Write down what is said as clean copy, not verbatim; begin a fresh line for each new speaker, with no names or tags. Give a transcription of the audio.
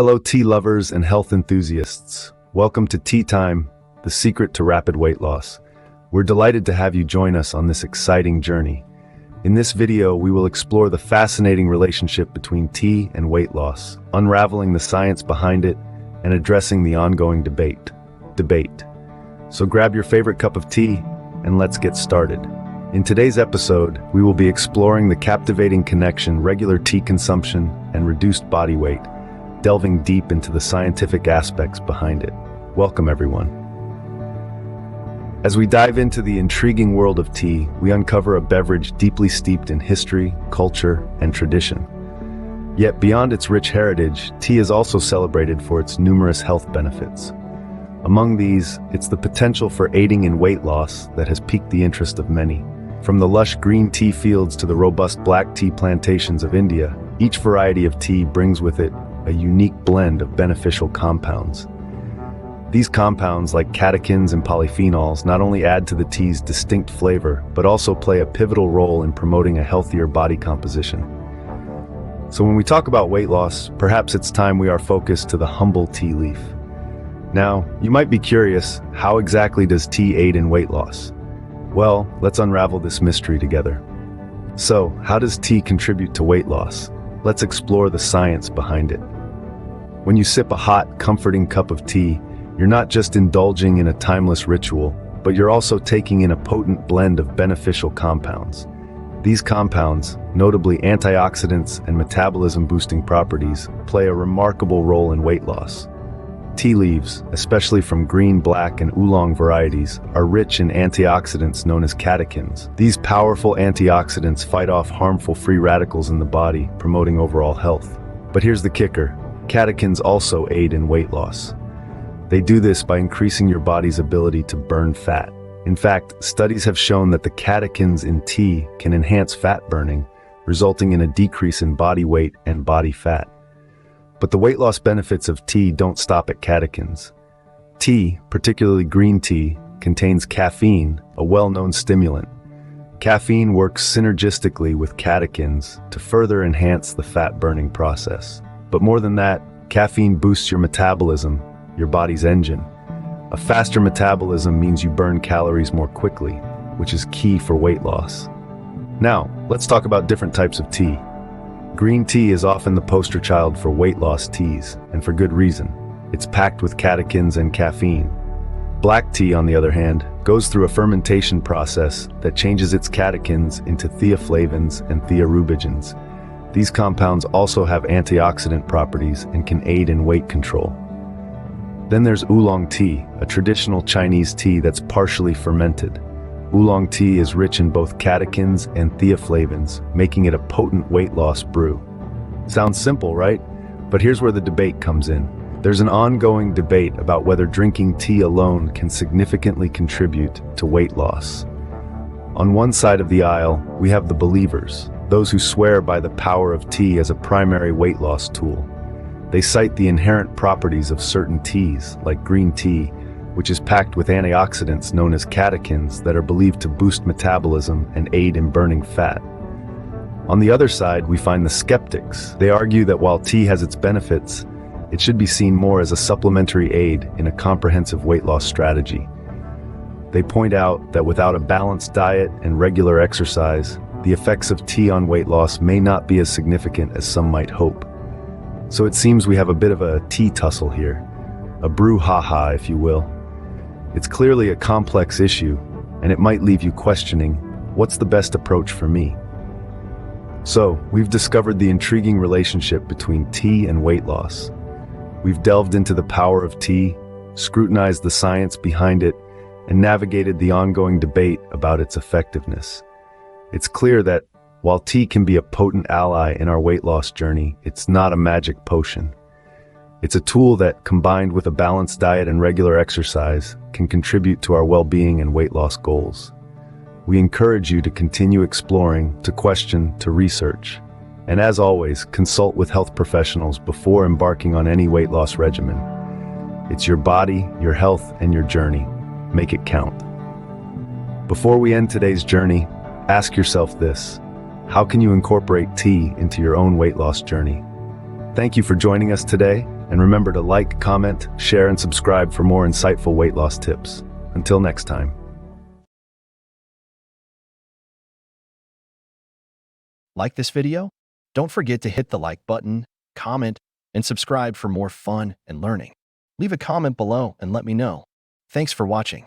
Hello tea lovers and health enthusiasts. Welcome to Tea Time, the secret to rapid weight loss. We're delighted to have you join us on this exciting journey. In this video, we will explore the fascinating relationship between tea and weight loss, unraveling the science behind it and addressing the ongoing debate. So grab your favorite cup of tea and let's get started. In today's episode, we will be exploring the captivating connection regular tea consumption and reduced body weight, delving deep into the scientific aspects behind it. Welcome, everyone. As we dive into the intriguing world of tea, we uncover a beverage deeply steeped in history, culture, and tradition. Yet beyond its rich heritage, tea is also celebrated for its numerous health benefits. Among these, it's the potential for aiding in weight loss that has piqued the interest of many. From the lush green tea fields to the robust black tea plantations of India, each variety of tea brings with it a unique blend of beneficial compounds. These compounds, like catechins and polyphenols, not only add to the tea's distinct flavor, but also play a pivotal role in promoting a healthier body composition. So when we talk about weight loss, perhaps it's time we are focused to the humble tea leaf. Now, you might be curious, how exactly does tea aid in weight loss? Well, let's unravel this mystery together. So, how does tea contribute to weight loss? Let's explore the science behind it. When you sip a hot, comforting cup of tea, you're not just indulging in a timeless ritual, but you're also taking in a potent blend of beneficial compounds. These compounds, notably antioxidants and metabolism-boosting properties, play a remarkable role in weight loss. Tea leaves, especially from green, black, and oolong varieties, are rich in antioxidants known as catechins. These powerful antioxidants fight off harmful free radicals in the body, promoting overall health. But here's the kicker: catechins also aid in weight loss. They do this by increasing your body's ability to burn fat. In fact, studies have shown that the catechins in tea can enhance fat burning, resulting in a decrease in body weight and body fat. But the weight loss benefits of tea don't stop at catechins. Tea, particularly green tea, contains caffeine, a well-known stimulant. Caffeine works synergistically with catechins to further enhance the fat-burning process. But more than that, caffeine boosts your metabolism, your body's engine. A faster metabolism means you burn calories more quickly, which is key for weight loss. Now, let's talk about different types of tea. Green tea is often the poster child for weight loss teas, and for good reason. It's packed with catechins and caffeine. Black tea, on the other hand, goes through a fermentation process that changes its catechins into theaflavins and thearubigens. These compounds also have antioxidant properties and can aid in weight control. Then there's oolong tea, a traditional Chinese tea that's partially fermented. Oolong tea is rich in both catechins and theaflavins, making it a potent weight loss brew. Sounds simple, right? But here's where the debate comes in. There's an ongoing debate about whether drinking tea alone can significantly contribute to weight loss. On one side of the aisle, we have the believers, those who swear by the power of tea as a primary weight loss tool. They cite the inherent properties of certain teas, like green tea, which is packed with antioxidants known as catechins that are believed to boost metabolism and aid in burning fat. On the other side, we find the skeptics. They argue that while tea has its benefits, it should be seen more as a supplementary aid in a comprehensive weight loss strategy. They point out that without a balanced diet and regular exercise, the effects of tea on weight loss may not be as significant as some might hope. So it seems we have a bit of a tea tussle here, a brouhaha, if you will. It's clearly a complex issue, and it might leave you questioning, what's the best approach for me? So, we've discovered the intriguing relationship between tea and weight loss. We've delved into the power of tea, scrutinized the science behind it, and navigated the ongoing debate about its effectiveness. It's clear that, while tea can be a potent ally in our weight loss journey, it's not a magic potion. It's a tool that, combined with a balanced diet and regular exercise, can contribute to our well-being and weight loss goals. We encourage you to continue exploring, to question, to research. And as always, consult with health professionals before embarking on any weight loss regimen. It's your body, your health, and your journey. Make it count. Before we end today's journey, ask yourself this: how can you incorporate tea into your own weight loss journey? Thank you for joining us today, And remember to like, comment, share, and subscribe for more insightful weight loss tips. Until next time.
Like this video? Don't forget to hit the like button, comment, and subscribe for more fun and learning. Leave a comment below and let me know. Thanks for watching.